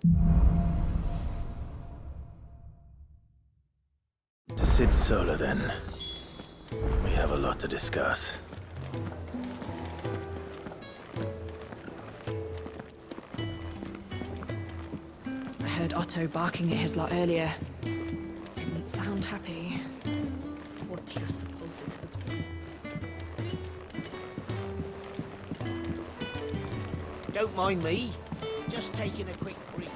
To Sid Solar, then. We have a lot to discuss. I heard Otto barking at his lot earlier. Didn't sound happy. What do you suppose it would be? Don't mind me. Just taking a quick breathe.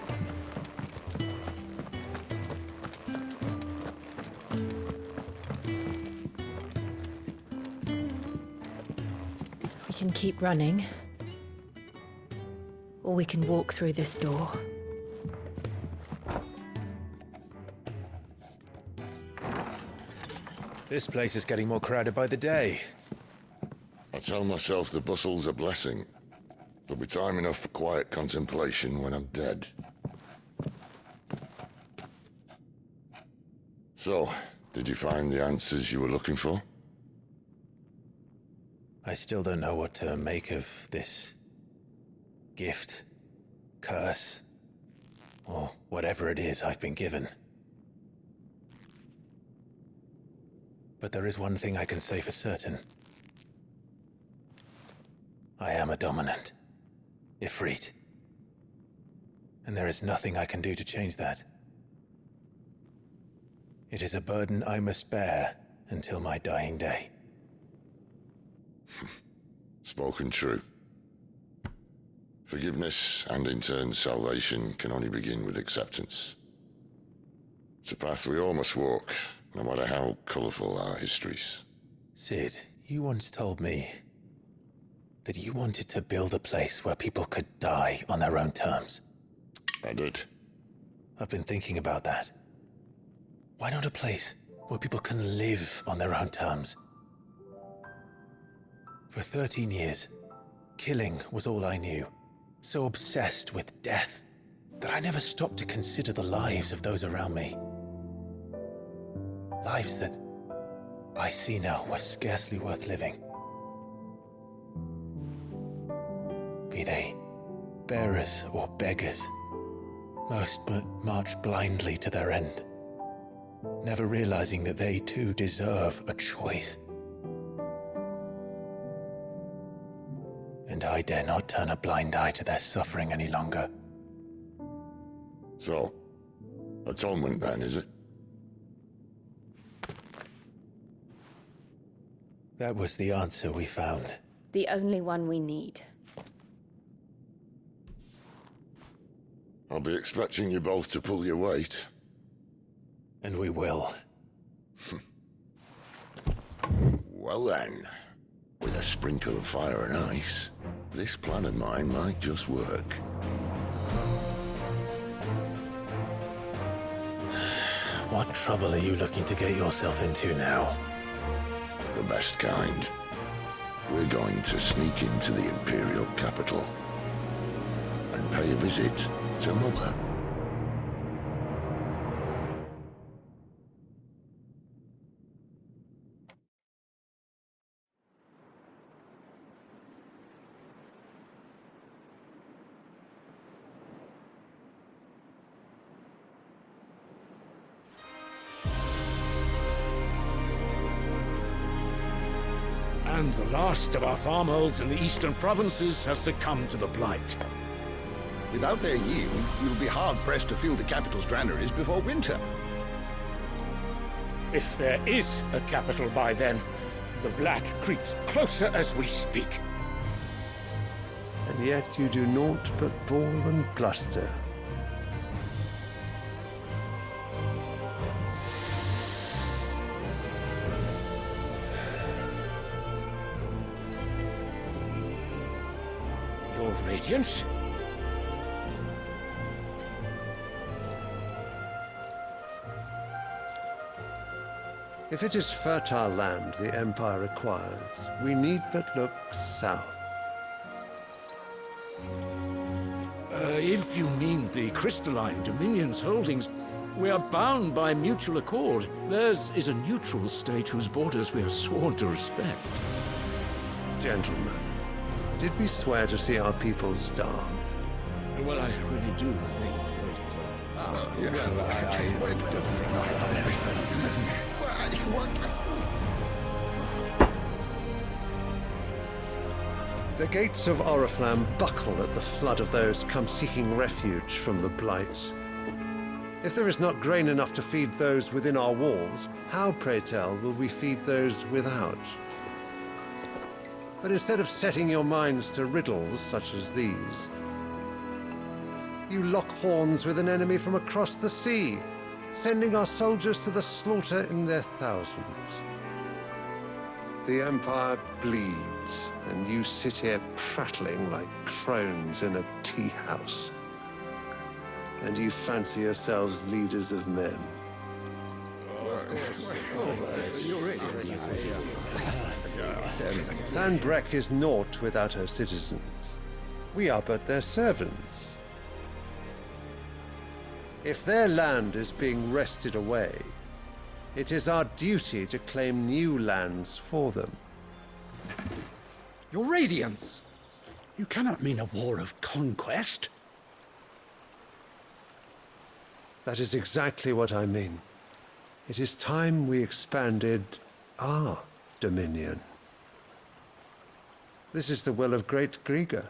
We can keep running. Or we can walk through this door. This place is getting more crowded by the day. I tell myself the bustle's a blessing. There'll be time enough for quiet contemplation when I'm dead. So, did you find the answers you were looking for? I still don't know what to make of this gift, curse, or whatever it is I've been given. But there is one thing I can say for certain. I am a dominant, Ifrit. And there is nothing I can do to change that. It is a burden I must bear until my dying day. Spoken true. Forgiveness, and in turn salvation, can only begin with acceptance. It's a path we all must walk, no matter how colourful our histories. Sid, you once told me that you wanted to build a place where people could die on their own terms. I did. I've been thinking about that. Why not a place where people can live on their own terms? For 13 years, killing was all I knew. So obsessed with death that I never stopped to consider the lives of those around me. Lives that I see now were scarcely worth living. Be they bearers or beggars, most march blindly to their end, never realizing that they too deserve a choice. And I dare not turn a blind eye to their suffering any longer. So, atonement then, is it? That was the answer we found. The only one we need. I'll be expecting you both to pull your weight. And we will. Well then, with a sprinkle of fire and ice, this plan of mine might just work. What trouble are you looking to get yourself into now? The best kind. We're going to sneak into the Imperial capital and pay a visit to Mother. And the last of our farmholds in the eastern provinces has succumbed to the blight. Without their yield, you'll be hard-pressed to fill the capital's granaries before winter. If there is a capital by then, the black creeps closer as we speak. And yet you do naught but bawl and bluster. Your Radiance? If it is fertile land the Empire acquires, we need but look south. If you mean the crystalline Dominion's holdings, we are bound by mutual accord. Theirs is a neutral state whose borders we are sworn to respect. Gentlemen, did we swear to see our people starve? Well, I really do think The gates of Oriflamme buckle at the flood of those come seeking refuge from the Blight. If there is not grain enough to feed those within our walls, how, pray tell, will we feed those without? But instead of setting your minds to riddles such as these, you lock horns with an enemy from across the sea, sending our soldiers to the slaughter in their thousands. The Empire bleeds, and you sit here prattling like crones in a tea house. And you fancy yourselves leaders of men. Sandbreck is naught without her citizens. We are but their servants. If their land is being wrested away, it is our duty to claim new lands for them. Your Radiance! You cannot mean a war of conquest. That is exactly what I mean. It is time we expanded our dominion. This is the will of great Grieger.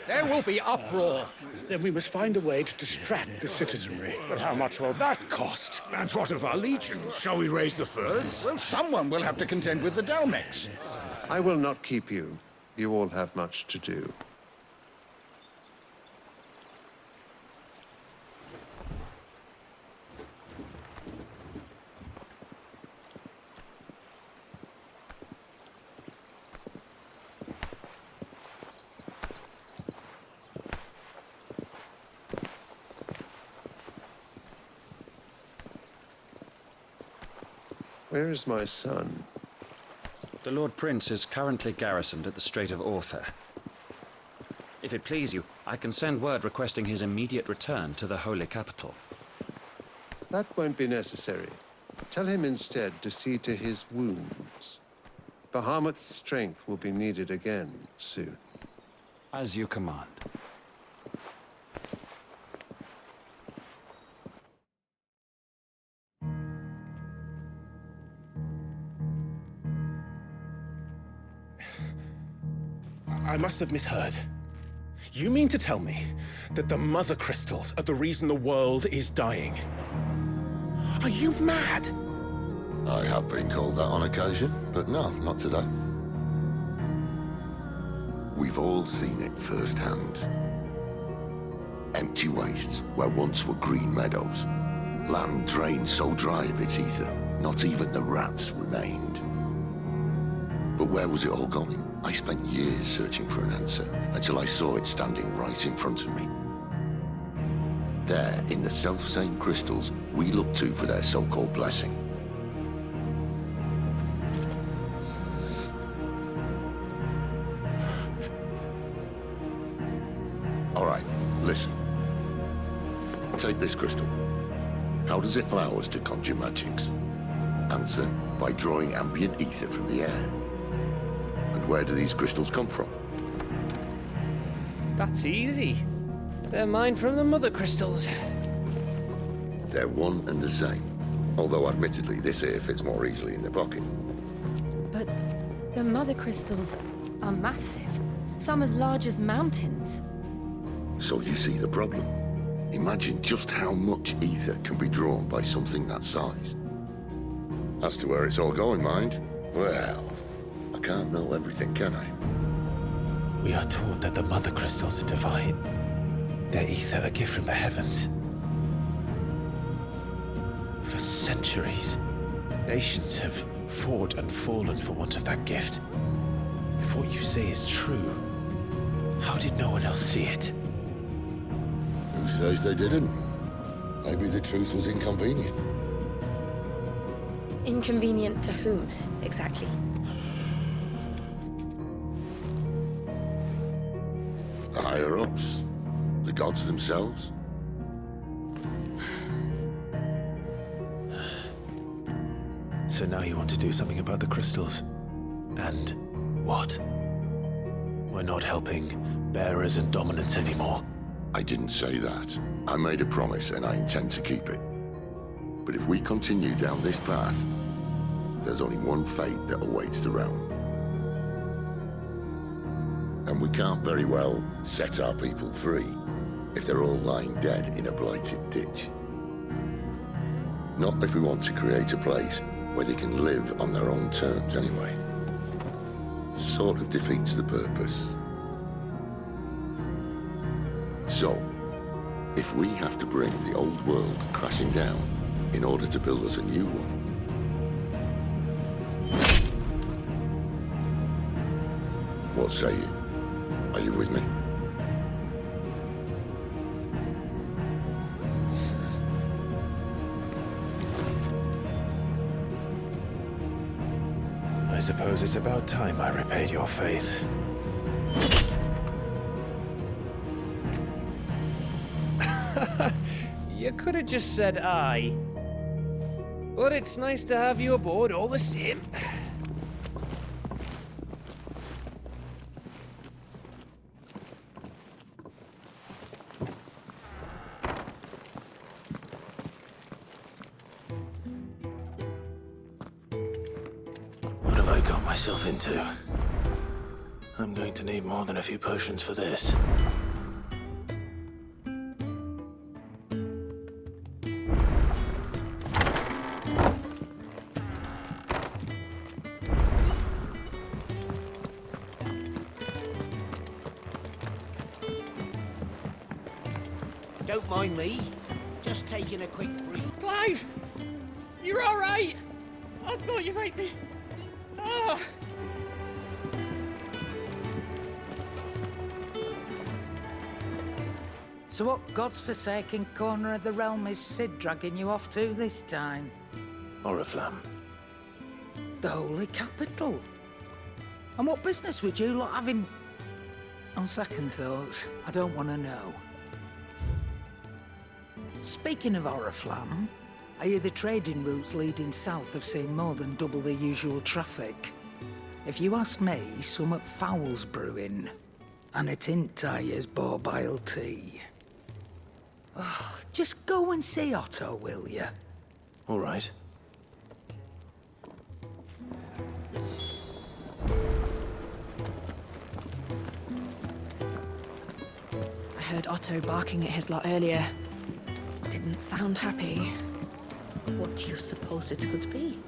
There will be uproar. Then we must find a way to distract the citizenry. But how much will that cost? And what of our legions? Shall we raise the furs? Well, someone will have to contend with the Dalmex. I will not keep you. You all have much to do. Where is my son? The Lord Prince is currently garrisoned at the Strait of Author. If it please you, I can send word requesting his immediate return to the Holy Capital. That won't be necessary. Tell him instead to see to his wounds. Bahamut's strength will be needed again soon. As you command. I must have misheard. You mean to tell me that the Mother Crystals are the reason the world is dying? Are you mad? I have been called that on occasion, but no, not today. We've all seen it firsthand. Empty wastes where once were green meadows. Land drained so dry of its ether, not even the rats remained. But where was it all going? I spent years searching for an answer, until I saw it standing right in front of me. There, in the self-same crystals we look to for their so-called blessing. All right, listen. Take this crystal. How does it allow us to conjure magics? Answer, by drawing ambient ether from the air. And where do these crystals come from? That's easy. They're mined from the Mother Crystals. They're one and the same. Although admittedly this here fits more easily in the pocket. But the Mother Crystals are massive. Some as large as mountains. So you see the problem. Imagine just how much ether can be drawn by something that size. As to where it's all going, mind, well, I can't know everything, can I? We are taught that the Mother Crystals are divine. Their ether a gift from the heavens. For centuries, nations have fought and fallen for want of that gift. If what you say is true, how did no one else see it? Who says they didn't? Maybe the truth was inconvenient. Inconvenient to whom, exactly? The higher-ups, the gods themselves. So now you want to do something about the crystals. And What? We're not helping bearers and dominants anymore. I didn't say that. I made a promise and I intend to keep it. But if we continue down this path, there's only one fate that awaits the realm. And we can't very well set our people free if they're all lying dead in a blighted ditch. Not if we want to create a place where they can live on their own terms anyway. Sort of defeats the purpose. So, if we have to bring the old world crashing down in order to build us a new one, what say you? Are you with me? I suppose it's about time I repaid your faith. You could have just said aye. But it's nice to have you aboard all the same. What have I got myself into? I'm going to need more than a few potions for this. Don't mind me. Just taking a quick breathe. Clive! You're all right! I thought you might be... Ah! So what God's forsaken corner of the realm is Sid dragging you off to this time? Oriflamme. The Holy Capital. And what business would you lot have in... On second thoughts, I don't want to know. Speaking of Oriflamme, I hear the trading routes leading south have seen more than double the usual traffic. If you ask me, somewhat foul's brewing. And it ain't Tyre's borbile tea. Oh, just go and see Otto, will you? All right. I heard Otto barking at his lot earlier. Didn't sound happy. What do you suppose it could be?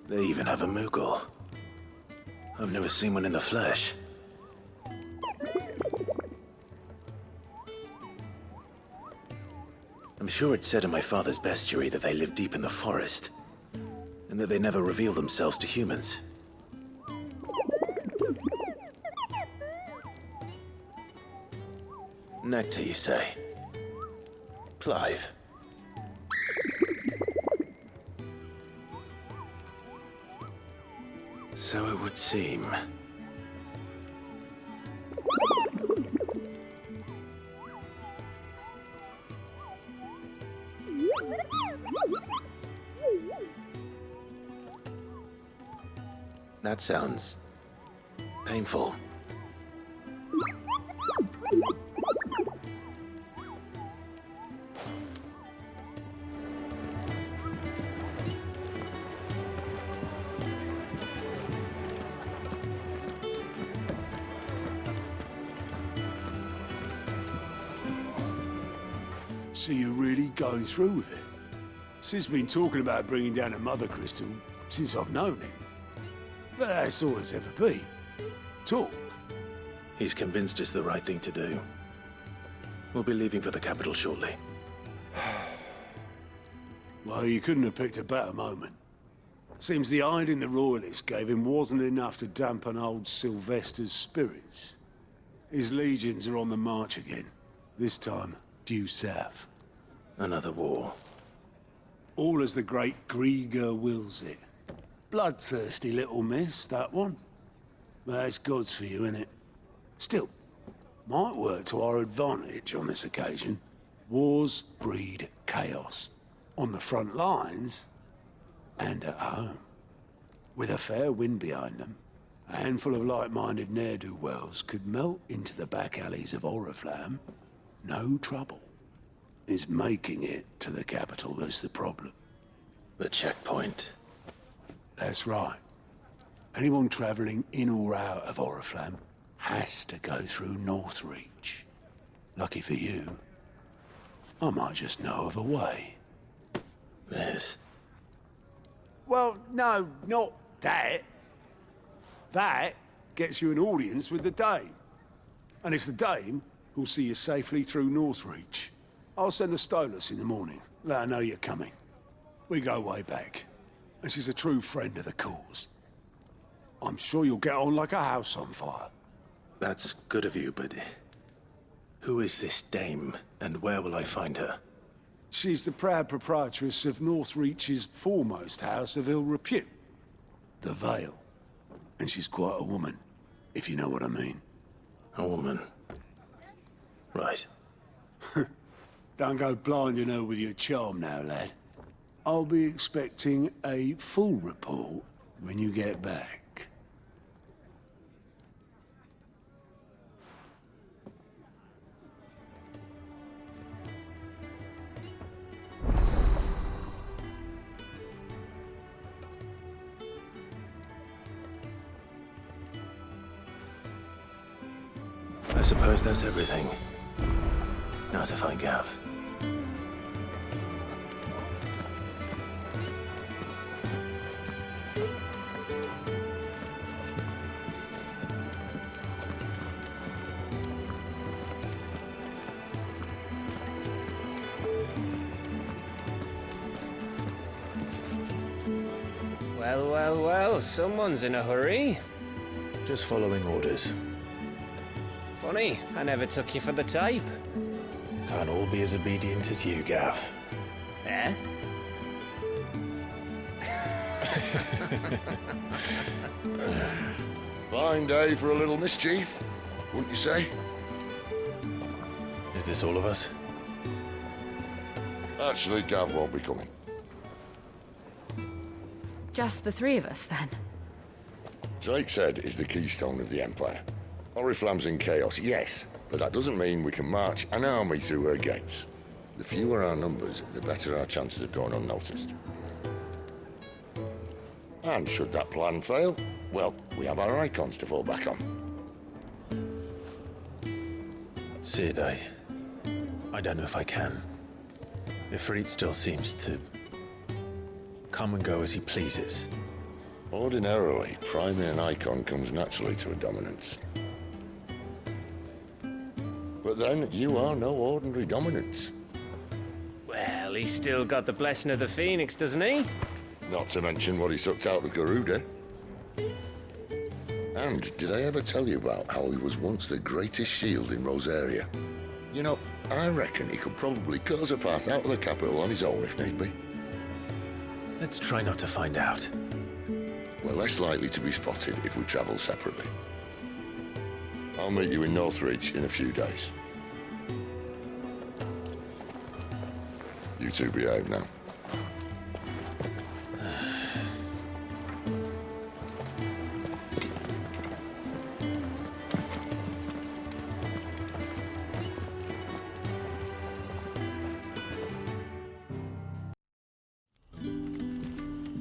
They even have a Moogle. I've never seen one in the flesh. I'm sure it said in my father's bestiary that they live deep in the forest, and that they never reveal themselves to humans. Nectar, you say? Clive. So it would seem. That sounds painful. So you're really going through with it? Sid's been talking about bringing down a mother crystal since I've known him. But that's all it's ever been. Talk. He's convinced it's the right thing to do. We'll be leaving for the capital shortly. Well, you couldn't have picked a better moment. Seems the hiding the royalists gave him wasn't enough to dampen old Sylvester's spirits. His legions are on the march again. This time, due south. Another war. All as the great Grieger wills it. Bloodthirsty little miss, that one. But that's God's for you, innit? Still, might work to our advantage on this occasion. Wars breed chaos. On the front lines, and at home. With a fair wind behind them, a handful of like-minded ne'er-do-wells could melt into the back alleys of Oriflamme. No trouble. It's making it to the capital that's the problem. The checkpoint. That's right. Anyone travelling in or out of Oriflamme has to go through Northreach. Lucky for you, I might just know of a way. This? Well, no, not that. That gets you an audience with the Dame. And it's the Dame who'll see you safely through Northreach. I'll send the Stolas in the morning. Let her know you're coming. We go way back. And she's a true friend of the cause. I'm sure you'll get on like a house on fire. That's good of you, but who is this dame, and where will I find her? She's the proud proprietress of Northreach's foremost house of ill repute, the Vale. And she's quite a woman, if you know what I mean. A woman? Right. Don't go blinding her with your charm now, lad. I'll be expecting a full report when you get back. I suppose that's everything. Now to find Gav. Well, well, well, someone's in a hurry. Just following orders. Funny, I never took you for the type. Can't all be as obedient as you, Gav. Eh? Fine day for a little mischief, wouldn't you say? Is this all of us? Actually, Gav won't be coming. Just the three of us, then? Drake's Head is the keystone of the Empire. Oriflamme's in chaos, yes, but that doesn't mean we can march an army through her gates. The fewer our numbers, the better our chances of going unnoticed. And should that plan fail, well, we have our icons to fall back on. Sid, I don't know if I can. Ifrit still seems to come and go as he pleases. Ordinarily, priming an icon comes naturally to a dominance. But then, you are no ordinary dominance. Well, he's still got the blessing of the Phoenix, doesn't he? Not to mention what he sucked out of Garuda. And did I ever tell you about how he was once the greatest shield in Rosaria? You know, I reckon he could probably cut us a path out of the capital on his own if need be. Let's try not to find out. We're less likely to be spotted if we travel separately. I'll meet you in Northreach in a few days. You two behave now.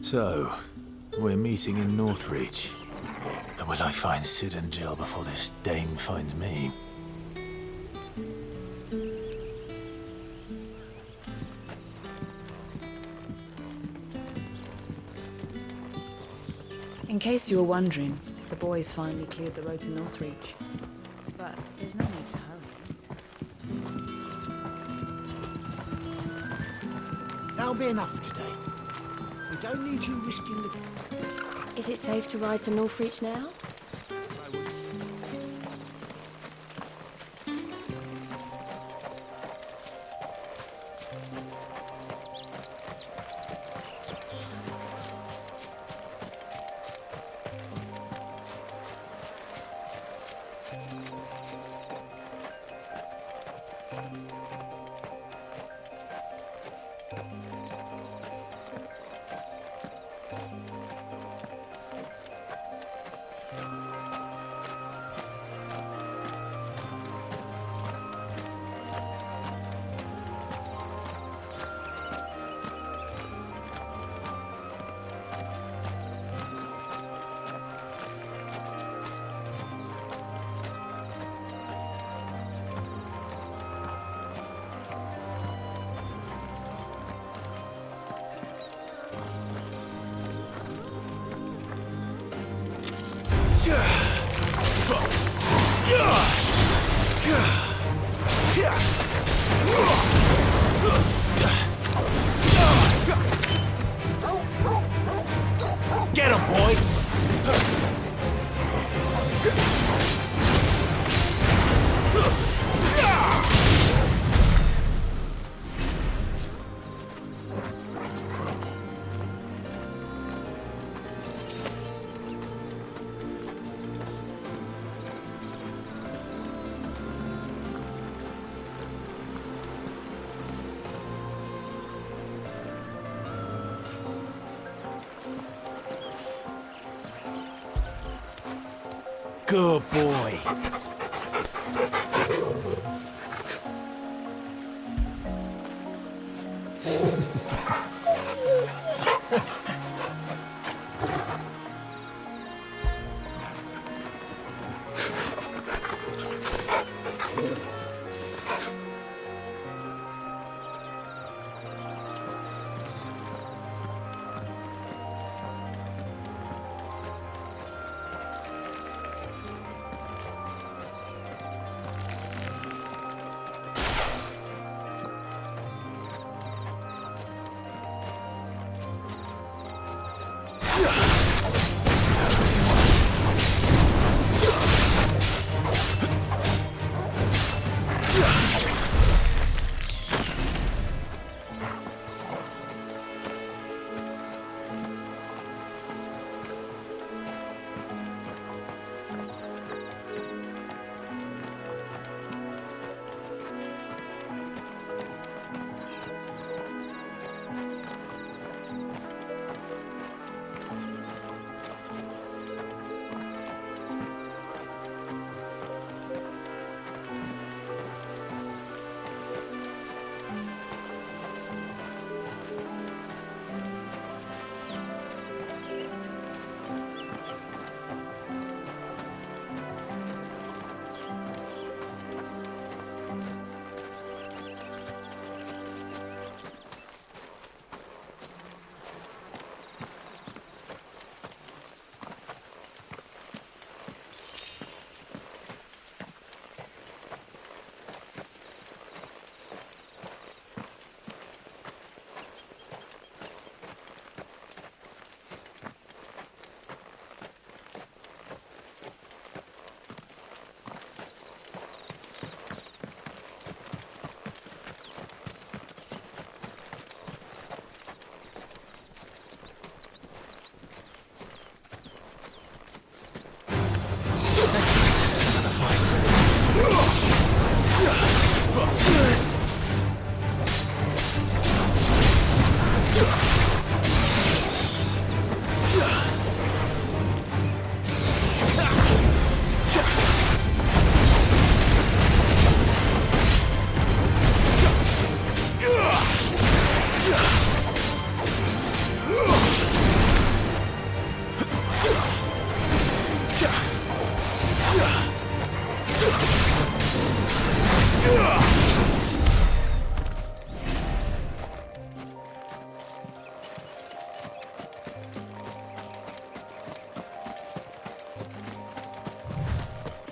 So, we're meeting in Northreach. But will I find Sid and Jill before this dame finds me? In case you were wondering, the boys finally cleared the road to Northreach. But there's no need to hurry. That'll be enough today. We don't need you risking the... Is it safe to ride to Northreach now? Get him, boy! Good boy.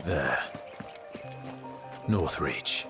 There. Northreach.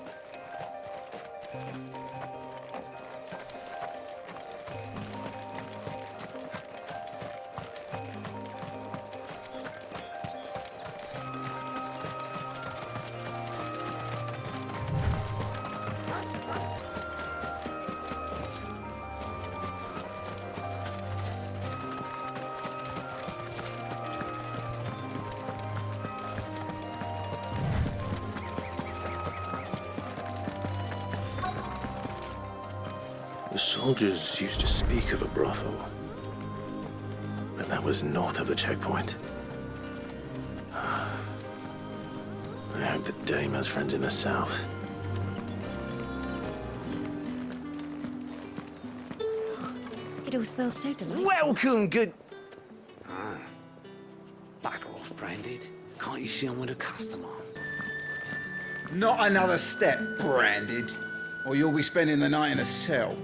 The soldiers used to speak of a brothel, but that was north of the checkpoint. I hope the Dame has friends in the south. It all smells so delightful. Welcome, good... Bugger off, Branded. Can't you see I'm with a customer? Not another step, Branded, or you'll be spending the night in a cell.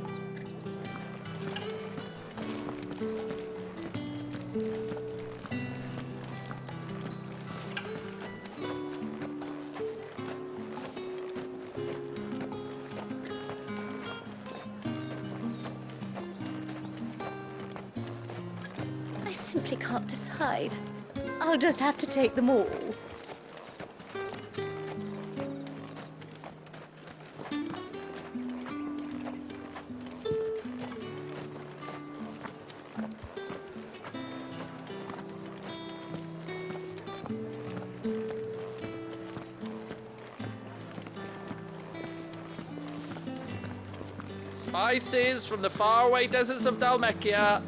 I simply can't decide. I'll just have to take them all. Spices from the faraway deserts of Dalmekia.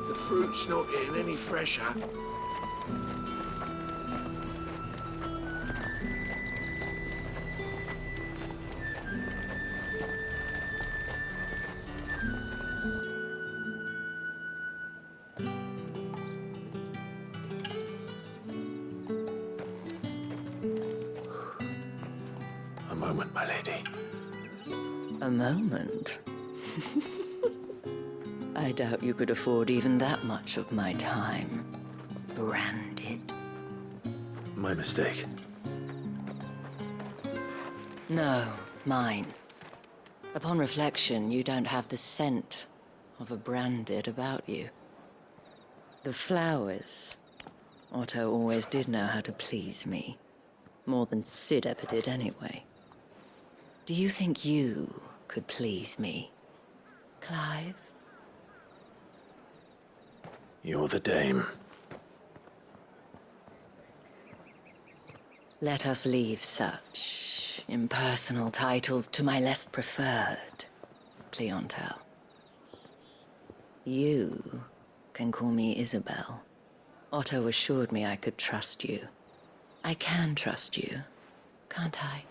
The fruit's not getting any fresher. A moment, my lady. A moment? I doubt you could afford even that much of my time. Branded. My mistake. No, mine. Upon reflection, you don't have the scent of a branded about you. The flowers. Otto always did know how to please me. More than Sid ever did anyway. Do you think you could please me, Clive? You're the Dame. Let us leave such impersonal titles to my less preferred clientele. You can call me Isabel. Otto assured me I could trust you. I can trust you, can't I?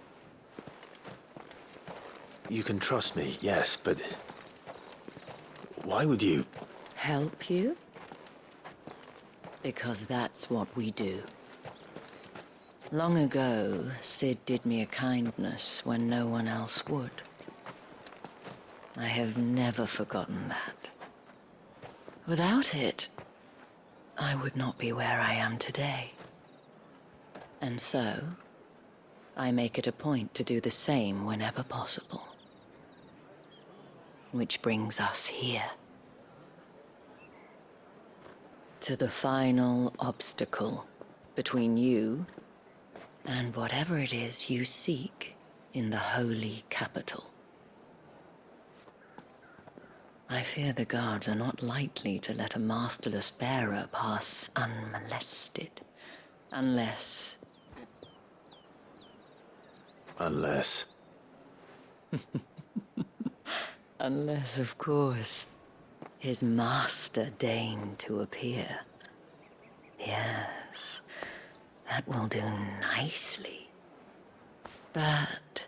You can trust me, yes, but... why would you... Help you? Because that's what we do. Long ago, Sid did me a kindness when no one else would. I have never forgotten that. Without it, I would not be where I am today. And so, I make it a point to do the same whenever possible. Which brings us here. To the final obstacle between you and whatever it is you seek in the holy capital. I fear the guards are not likely to let a masterless bearer pass unmolested, unless... Unless... Unless, of course, his master deigned to appear. Yes, that will do nicely. But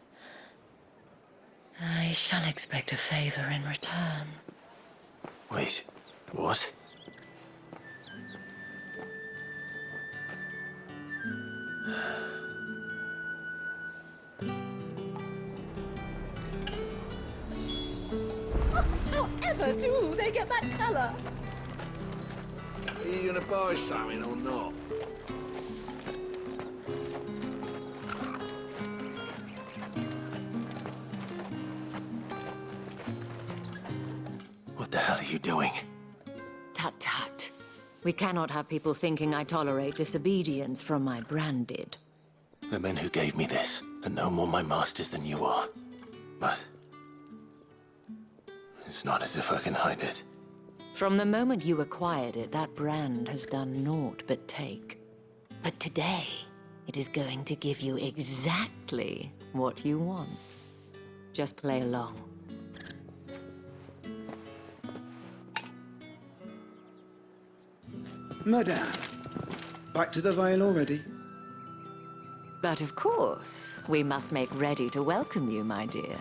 I shall expect a favor in return. Wait, what? However do they get that colour? Are you gonna buy something or not? What the hell are you doing? Tut-tut. We cannot have people thinking I tolerate disobedience from my branded. The men who gave me this are no more my masters than you are. But... it's not as if I can hide it. From the moment you acquired it, that brand has done naught but take. But today, it Sid is going to give you exactly what you want. Just play along. Madame, back to the Vale already? But of course, we must make ready to welcome you, my dear.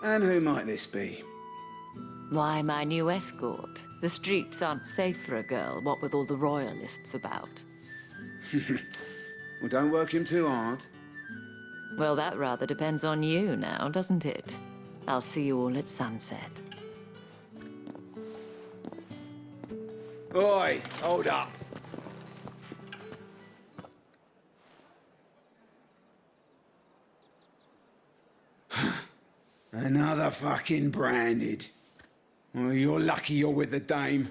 And who might this be? Why, my new escort. The streets aren't safe for a girl, what with all the royalists about. Well, don't work him too hard. Well, that rather depends on you now, doesn't it? I'll see you all at sunset. Oi, hold up. Another fucking branded. Well, you're lucky you're with the dame.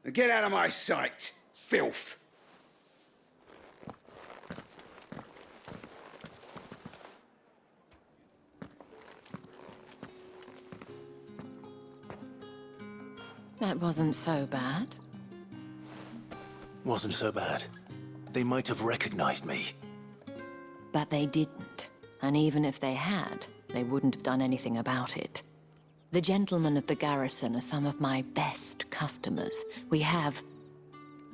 Now get out of my sight, filth. That wasn't so bad. Wasn't so bad. They might have recognized me. But they didn't. And even if they had, they wouldn't have done anything about it. The gentlemen of the garrison are some of my best customers. We have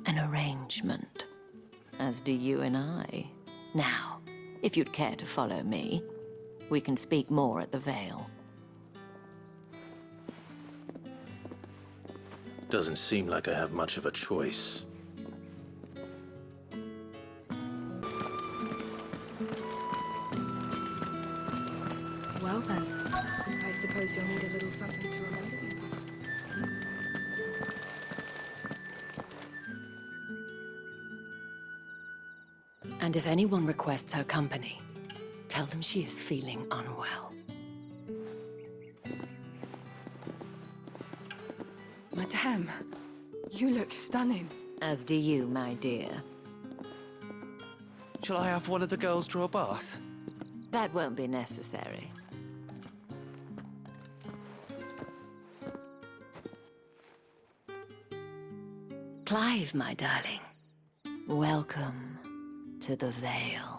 an arrangement, as do you and I. Now, if you'd care to follow me, we can speak more at the Vale. Doesn't seem like I have much of a choice. Well then, I suppose you'll need a little something to remember me by. And if anyone requests her company, tell them she is feeling unwell. Madame, you look stunning. As do you, my dear. Shall I have one of the girls draw a bath? That won't be necessary. Clive, my darling. Welcome to the Vale.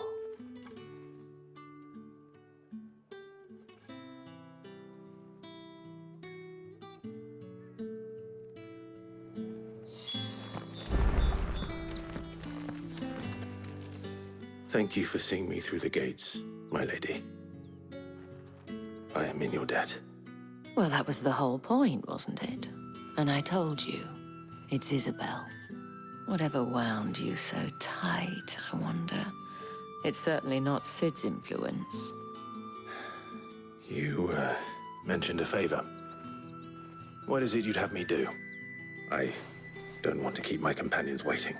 Thank you for seeing me through the gates, my lady. I am in your debt. Well, that was the whole point, wasn't it? And I told you, it's Isabel. Whatever wound you so tight, I wonder. It's certainly not Sid's influence. You, mentioned a favor. What is it you'd have me do? I don't want to keep my companions waiting.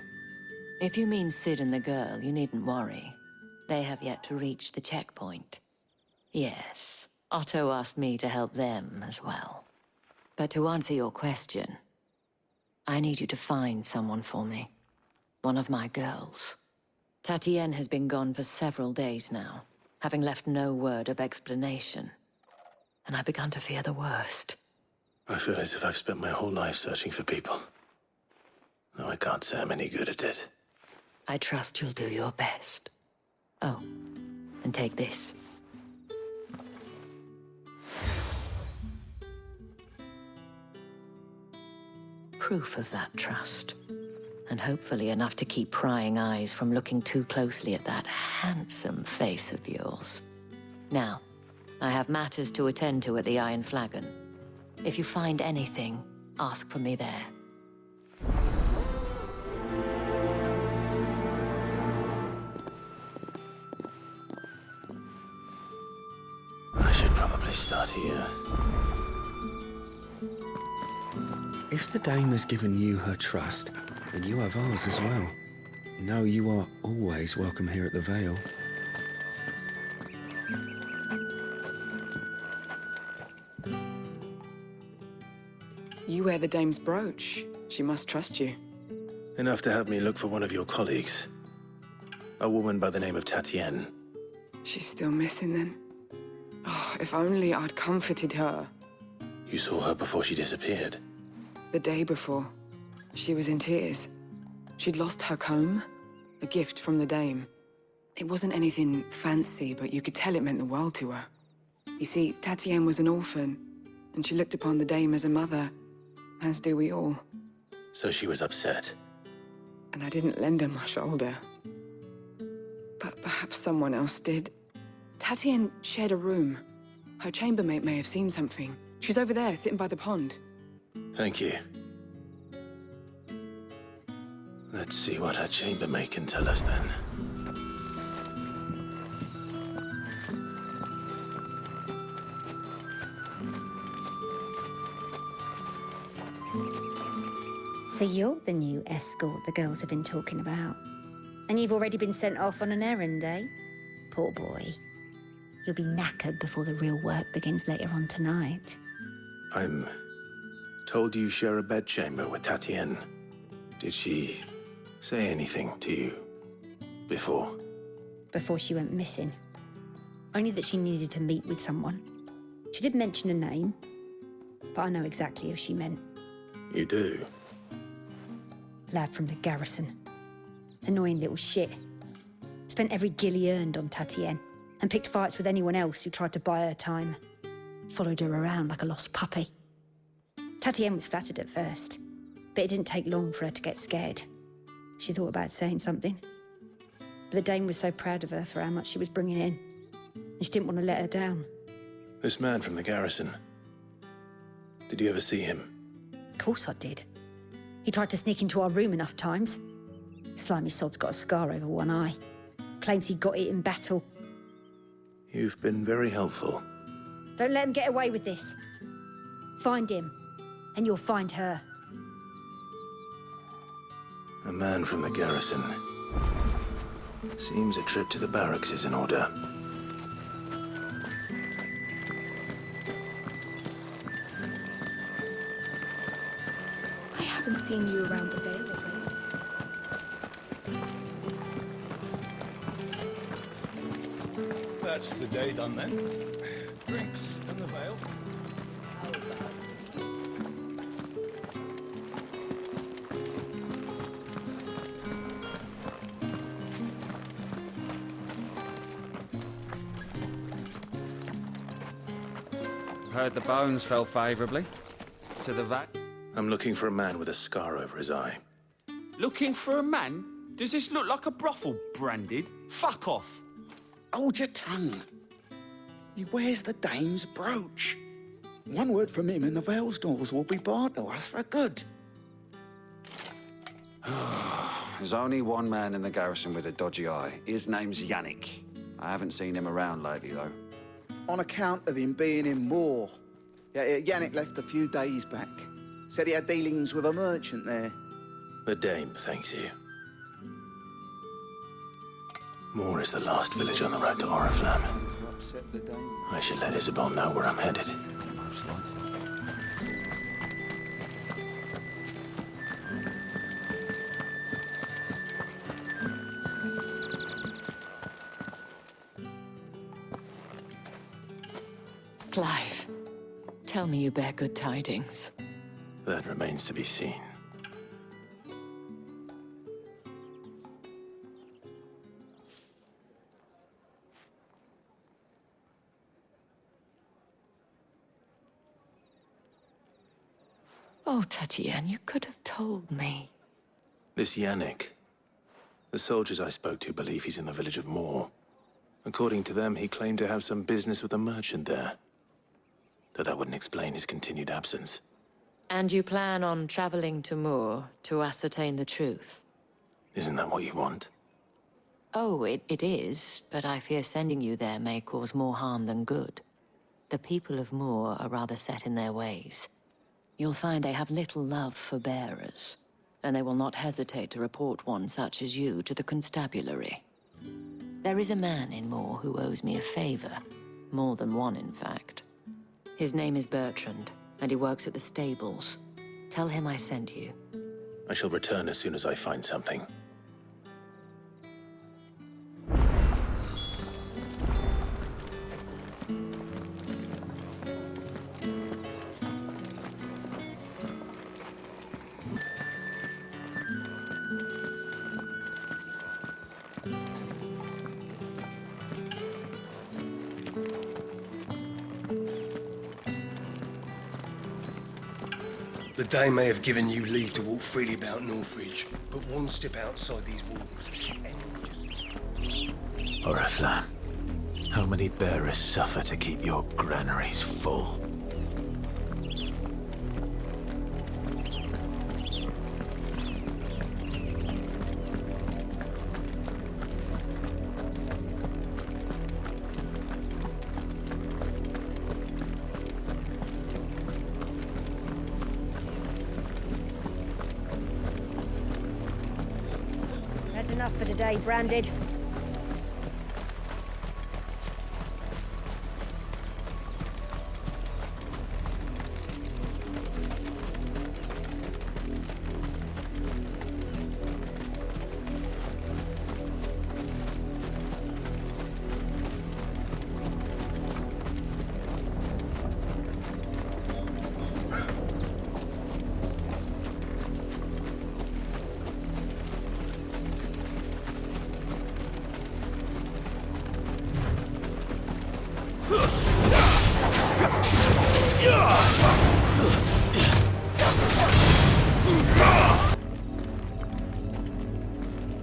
If you mean Sid and the girl, you needn't worry. They have yet to reach the checkpoint. Yes, Otto asked me to help them as well. But to answer your question, I need you to find someone for me. One of my girls. Tatienne has been gone for several days now, having left no word of explanation. And I've begun to fear the worst. I feel as if I've spent my whole life searching for people. Though I can't say I'm any good at it. I trust you'll do your best. Oh, and take this. Proof of that trust. And hopefully enough to keep prying eyes from looking too closely at that handsome face of yours. Now, I have matters to attend to at the Iron Flagon. If you find anything, ask for me there. I should probably start here. If the dame has given you her trust, then you have ours as well. Know you are always welcome here at the Vale. You wear the dame's brooch. She must trust you. Enough to have me look for one of your colleagues. A woman by the name of Tatienne. She's still missing then. Oh, if only I'd comforted her. You saw her before she disappeared. The day before. She was in tears. She'd lost her comb, a gift from the dame. It wasn't anything fancy, but you could tell it meant the world to her. You see, Tatienne was an orphan, and she looked upon the dame as a mother, as do we all. So she was upset. And I didn't lend her my shoulder. But perhaps someone else did. Tatienne shared a room. Her chambermaid may have seen something. She's over there, sitting by the pond. Thank you. Let's see what her chambermaid can tell us then. So you're the new escort the girls have been talking about. And you've already been sent off on an errand, eh? Poor boy. You'll be knackered before the real work begins later on tonight. I'm told you share a bedchamber with Tatienne. Did she say anything to you before? Before she went missing. Only that she needed to meet with someone. She did mention a name, but I know exactly who she meant. You do? Lad from the garrison. Annoying little shit. Spent every guil he earned on Tatienne, and picked fights with anyone else who tried to buy her time. Followed her around like a lost puppy. Tatienne was flattered at first, but it didn't take long for her to get scared. She thought about saying something. But the dame was so proud of her for how much she was bringing in, and she didn't want to let her down. This man from the garrison. Did you ever see him? Of course I did. He tried to sneak into our room enough times. Slimy sod's got a scar over one eye. Claims he got it in battle. You've been very helpful. Don't let him get away with this. Find him, and you'll find her. A man from the garrison. Seems a trip to the barracks is in order. I haven't seen you around the Vale of late. That's the day done then. Drinks in the Vale. Heard the bones fell favourably to the vat. I'm looking for a man with a scar over his eye. Looking for a man? Does this look like a brothel, Branded? Fuck off. Hold your tongue. He wears the dame's brooch. One word from him and the Vale's doors will be barred to us for good. There's only one man in the garrison with a dodgy eye. His name's Yannick. I haven't seen him around lately, though. On account of him being in war. Yeah, Yannick left a few days back. Said he had dealings with a merchant there. The dame thanks you. Moor is the last village on the road to Oriflamme. I should let Isabel know where I'm headed. Clive, tell me you bear good tidings. That remains to be seen. Oh, Tatienne, you could have told me. This Yannick. The soldiers I spoke to believe he's in the village of Moor. According to them, he claimed to have some business with a merchant there. Though that wouldn't explain his continued absence. And you plan on traveling to Moor to ascertain the truth? Isn't that what you want? Oh, it is, but I fear sending you there may cause more harm than good. The people of Moor are rather set in their ways. You'll find they have little love for bearers, and they will not hesitate to report one such as you to the constabulary. There is a man in Moor who owes me a favor. More than one, in fact. His name is Bertrand, and he works at the stables. Tell him I sent you. I shall return as soon as I find something. The Dame may have given you leave to walk freely about Northridge, but one step outside these walls, Oriflamme, how many bearers suffer to keep your granaries full? That's enough for today, Branded.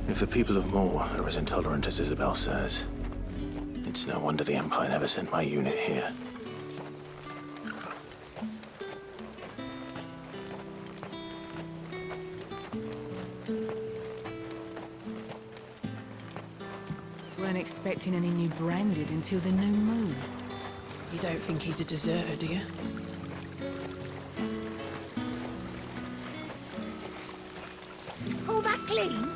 If the people of Moor are as intolerant as Isabel says, it's no wonder the Empire never sent my unit here. Weren't expecting any new Branded until the new moon. You don't think he's a deserter, do you? All that clean?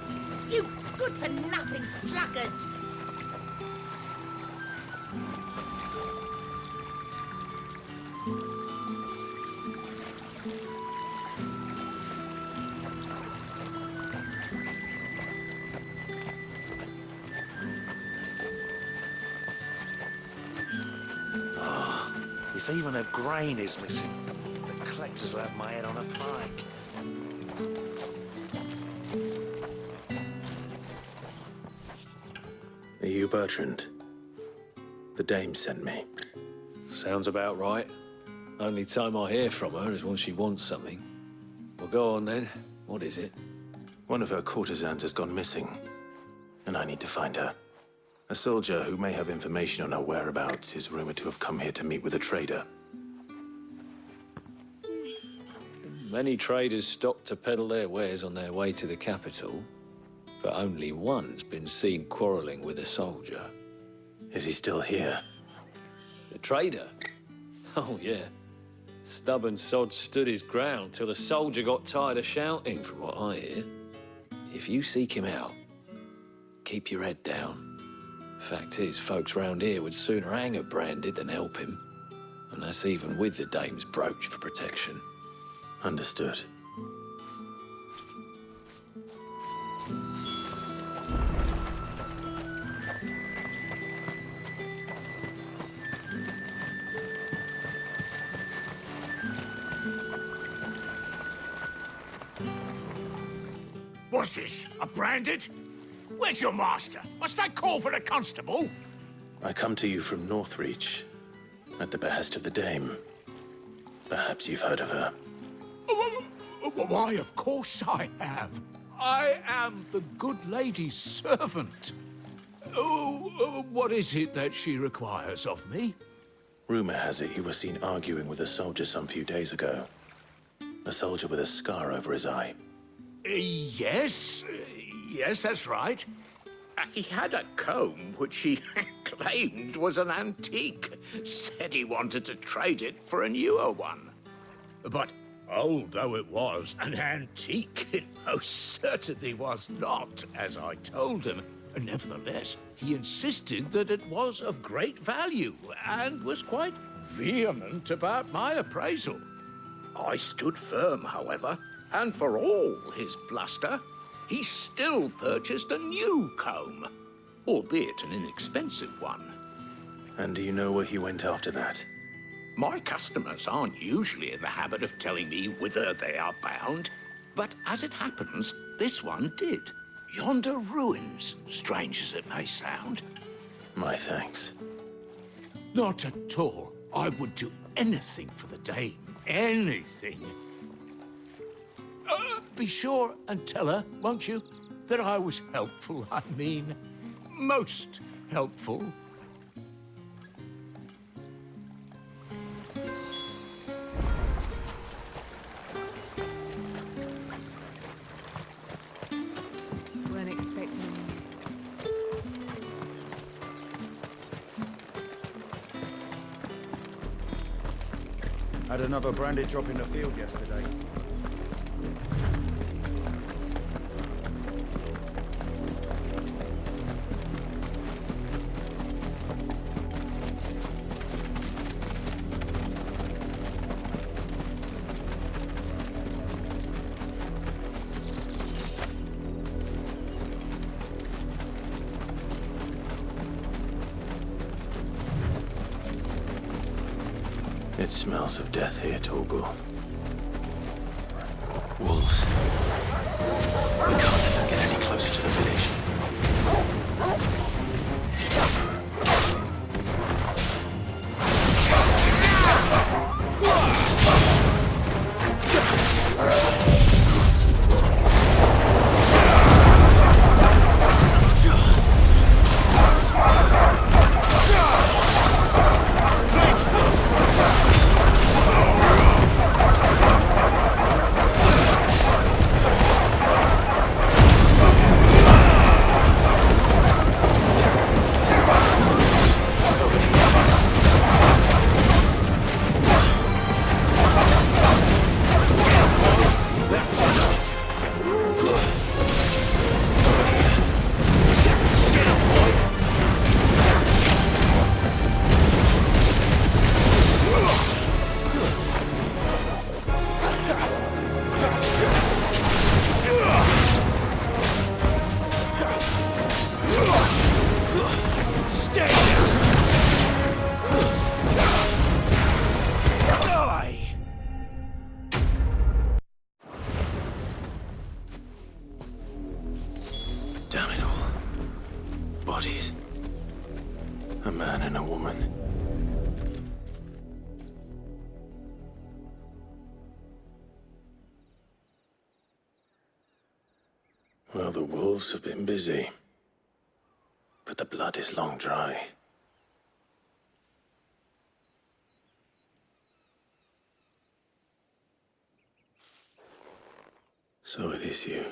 You good-for-nothing sluggard! If even a grain is missing, the collectors will have my head on a pike. Are you Bertrand? The Dame sent me. Sounds about right. Only time I hear from her is when she wants something. Well, go on then. What is it? One of her courtesans has gone missing, and I need to find her. A soldier who may have information on her whereabouts is rumored to have come here to meet with a trader. Many traders stop to peddle their wares on their way to the capital, but only one's been seen quarreling with a soldier. Is he still here? The trader? Oh, yeah. Stubborn sod stood his ground till the soldier got tired of shouting, from what I hear. If you seek him out, keep your head down. Fact is, folks round here would sooner hang a Branded than help him. And that's even with the Dame's brooch for protection. Understood. What's this? A Branded? Where's your master? Must I call for a constable? I come to you from Northreach, at the behest of the Dame. Perhaps you've heard of her. Why, of course I have. I am the good lady's servant. What is it that she requires of me? Rumor has it you were seen arguing with a soldier some few days ago. A soldier with a scar over his eye. Yes, that's right. He had a comb which he claimed was an antique. Said he wanted to trade it for a newer one. But old though it was, an antique it most certainly was not, as I told him. Nevertheless, he insisted that it was of great value and was quite vehement about my appraisal. I stood firm, however, and for all his bluster, he still purchased a new comb, albeit an inexpensive one. And do you know where he went after that? My customers aren't usually in the habit of telling me whither they are bound, but as it happens, this one did. Yonder ruins, strange as it may sound. My thanks. Not at all. I would do anything for the Dame. Anything. be sure and tell her, won't you, that I was helpful, I mean, most helpful. Weren't expecting you. Had another branded drop in the field yesterday. It smells of death here, Torgal. Wolves. We can't let them get any closer to the village. Damn it all. Bodies. A man and a woman. Well, the wolves have been busy. But the blood is long dry. So it is you,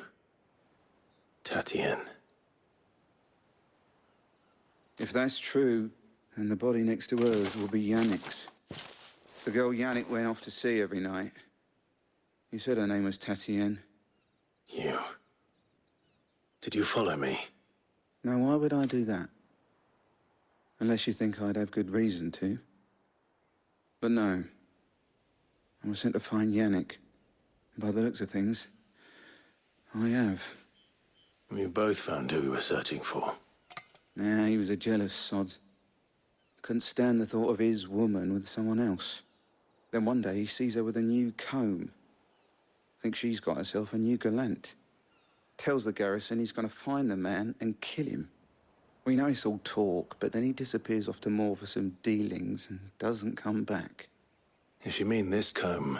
Tatienne. If that's true, then the body next to hers will be Yannick's. The girl Yannick went off to see every night. You said her name was Tatienne. You. Did you follow me? Now, why would I do that? Unless you think I'd have good reason to. But no. I was sent to find Yannick. By the looks of things, I have. We both found who we were searching for. Nah, he was a jealous sod. Couldn't stand the thought of his woman with someone else. Then one day he sees her with a new comb. Thinks she's got herself a new gallant. Tells the garrison he's gonna find the man and kill him. We know it's all talk, but then he disappears off to Moor for some dealings and doesn't come back. If you mean this comb,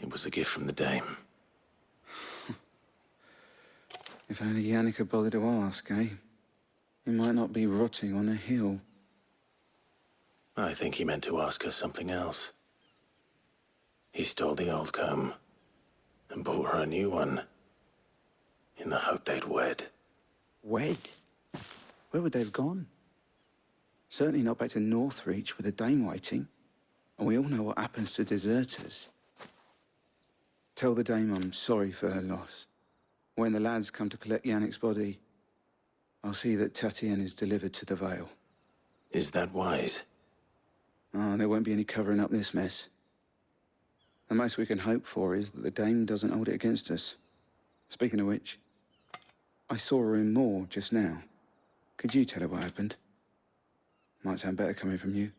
it was a gift from the dame. If only Yannick had bothered to ask, eh? He might not be rotting on a hill. I think he meant to ask her something else. He stole the old comb and bought her a new one in the hope they'd wed. Wed? Where would they have gone? Certainly not back to Northreach with a dame waiting. And we all know what happens to deserters. Tell the dame I'm sorry for her loss. When the lads come to collect Yannick's body, I'll see that Tatienne is delivered to the Vale. Is that wise? Oh, there won't be any covering up this mess. The most we can hope for is that the dame doesn't hold it against us. Speaking of which, I saw her in Moor just now. Could you tell her what happened? Might sound better coming from you.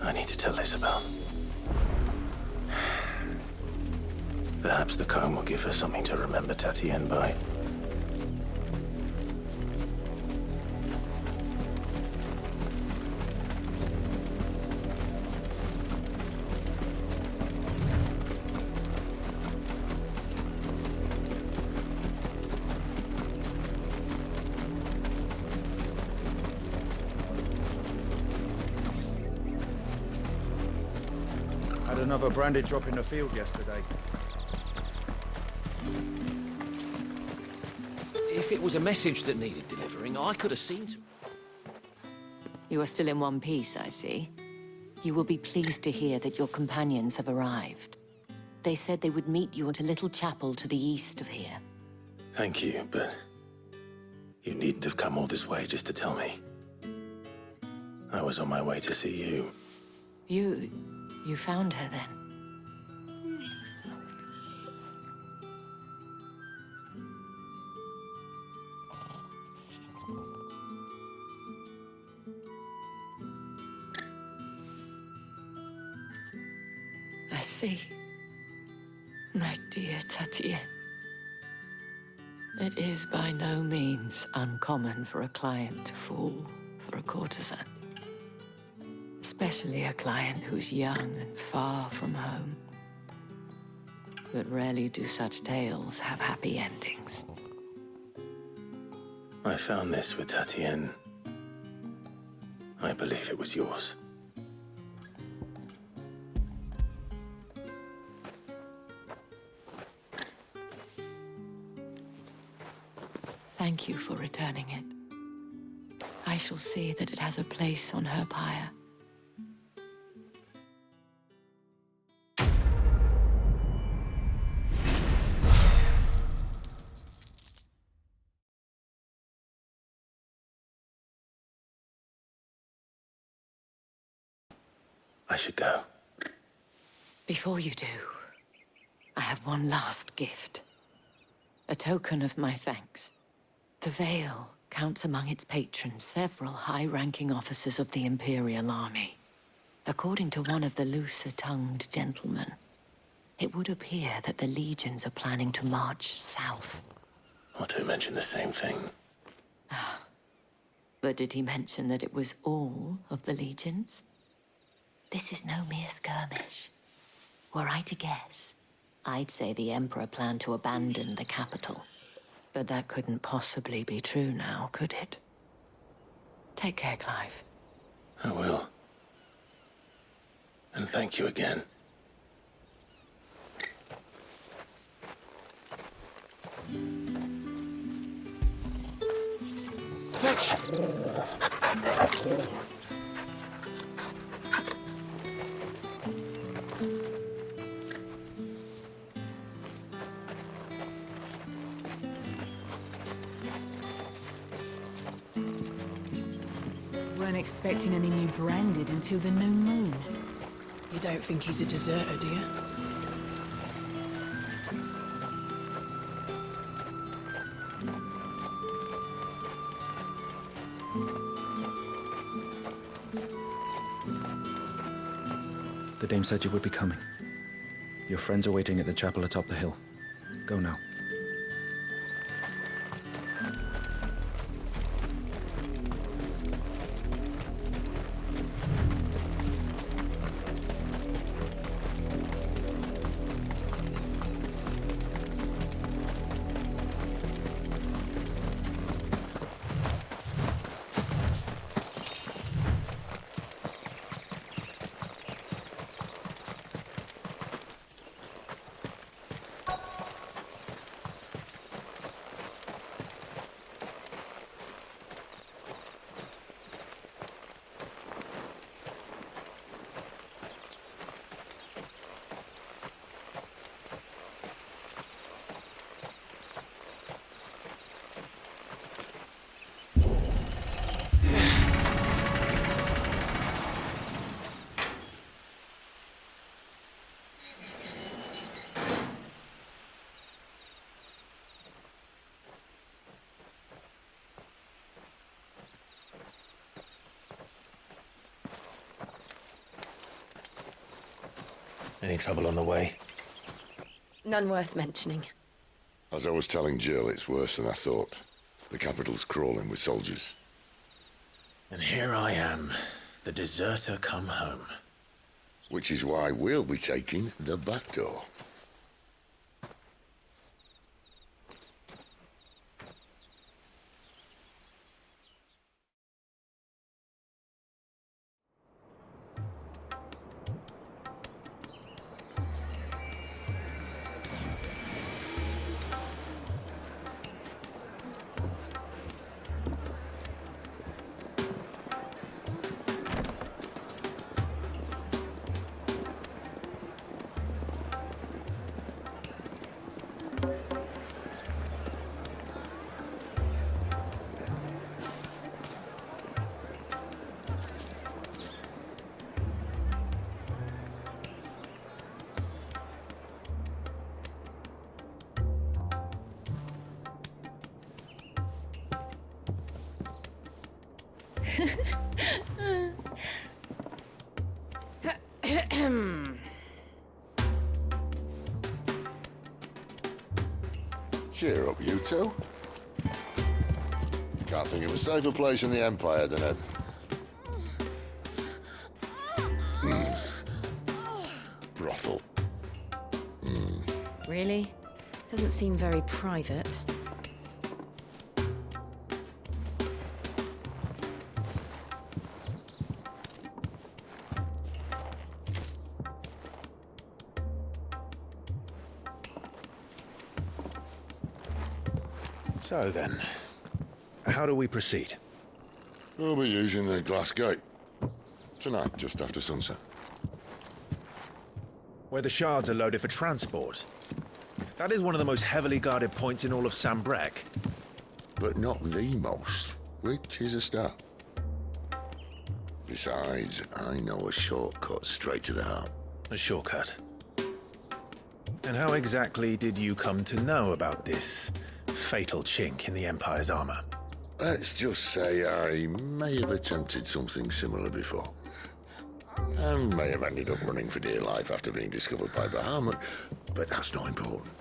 I need to tell Isabel. Perhaps the comb will give her something to remember Tatienne by. Had another branded drop in the field yesterday. If it was a message that needed delivering, I could have seen to. You are still in one piece, I see. You will be pleased to hear that your companions have arrived. They said they would meet you at a little chapel to the east of here. Thank you, but you needn't have come all this way just to tell me. I was on my way to see you. You found her then? I see. My dear Tatienne. It is by no means uncommon for a client to fall for a courtesan. Especially a client who's young and far from home. But rarely do such tales have happy endings. I found this with Tatienne. I believe it was yours. Thank you for returning it. I shall see that it has a place on her pyre. I should go. Before you do, I have one last gift. A token of my thanks. The Vale counts among its patrons several high-ranking officers of the Imperial Army. According to one of the looser-tongued gentlemen, it would appear that the legions are planning to march south. Otto mentioned the same thing. But did he mention that it was all of the legions? This is no mere skirmish. Were I to guess, I'd say the Emperor planned to abandon the capital. But that couldn't possibly be true now, could it? Take care, Clive. I will. And thank you again. Fetch! Weren't expecting any new branded until the new moon. You don't think he's a deserter, do you? The dame said you would be coming. Your friends are waiting at the chapel atop the hill. Go now. Any trouble on the way? None worth mentioning. As I was telling Jill, it's worse than I thought. The capital's crawling with soldiers. And here I am, the deserter come home. Which is why we'll be taking the back door. Cheer up, you two. Can't think of a safer place in the Empire than it. Brothel. Really? Doesn't seem very private. So then, how do we proceed? We'll be using the glass gate. Tonight, just after sunset. Where the shards are loaded for transport. That is one of the most heavily guarded points in all of Sambrec. But not the most, which is a start. Besides, I know a shortcut straight to the heart. A shortcut? And how exactly did you come to know about this fatal chink in the Empire's armor? Let's just say I may have attempted something similar before. And may have ended up running for dear life after being discovered by Bahamut, but that's not important.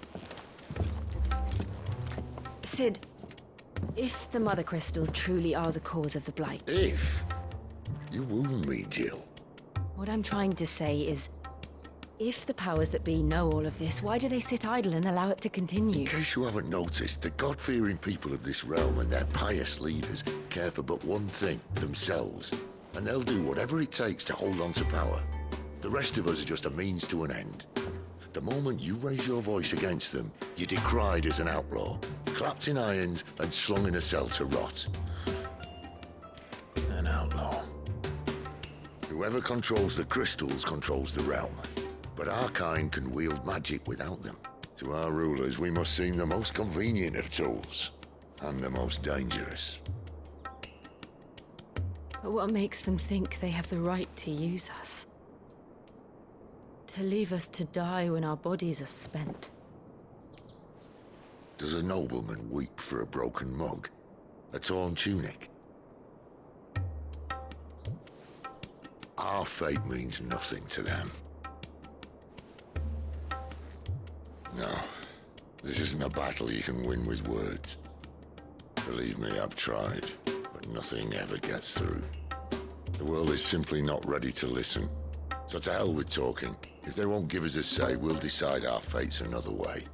Sid, if the Mother Crystals truly are the cause of the Blight... If? You wound me, Jill. What I'm trying to say is, if the powers that be know all of this, why do they sit idle and allow it to continue? In case you haven't noticed, the God-fearing people of this realm and their pious leaders care for but one thing, themselves. And they'll do whatever it takes to hold on to power. The rest of us are just a means to an end. The moment you raise your voice against them, you're decried as an outlaw, clapped in irons and slung in a cell to rot. An outlaw. Whoever controls the crystals controls the realm. But our kind can wield magic without them. To our rulers, we must seem the most convenient of tools, and the most dangerous. But what makes them think they have the right to use us? To leave us to die when our bodies are spent? Does a nobleman weep for a broken mug? A torn tunic? Our fate means nothing to them. No, this isn't a battle you can win with words. Believe me, I've tried, but nothing ever gets through. The world is simply not ready to listen. So to hell with talking. If they won't give us a say, we'll decide our fates another way.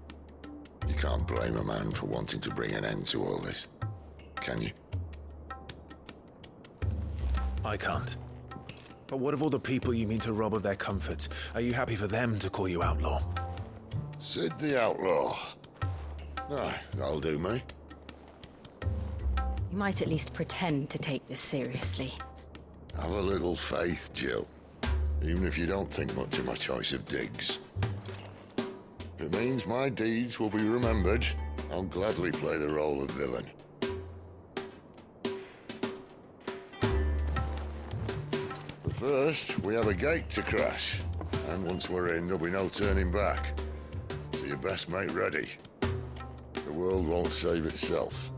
You can't blame a man for wanting to bring an end to all this, can you? I can't. But what of all the people you mean to rob of their comforts? Are you happy for them to call you outlaw? Sid the Outlaw. Aye, that'll do me. You might at least pretend to take this seriously. Have a little faith, Jill. Even if you don't think much of my choice of digs. If it means my deeds will be remembered, I'll gladly play the role of villain. But first, we have a gate to crash. And once we're in, there'll be no turning back. So you best make ready. The world won't save itself.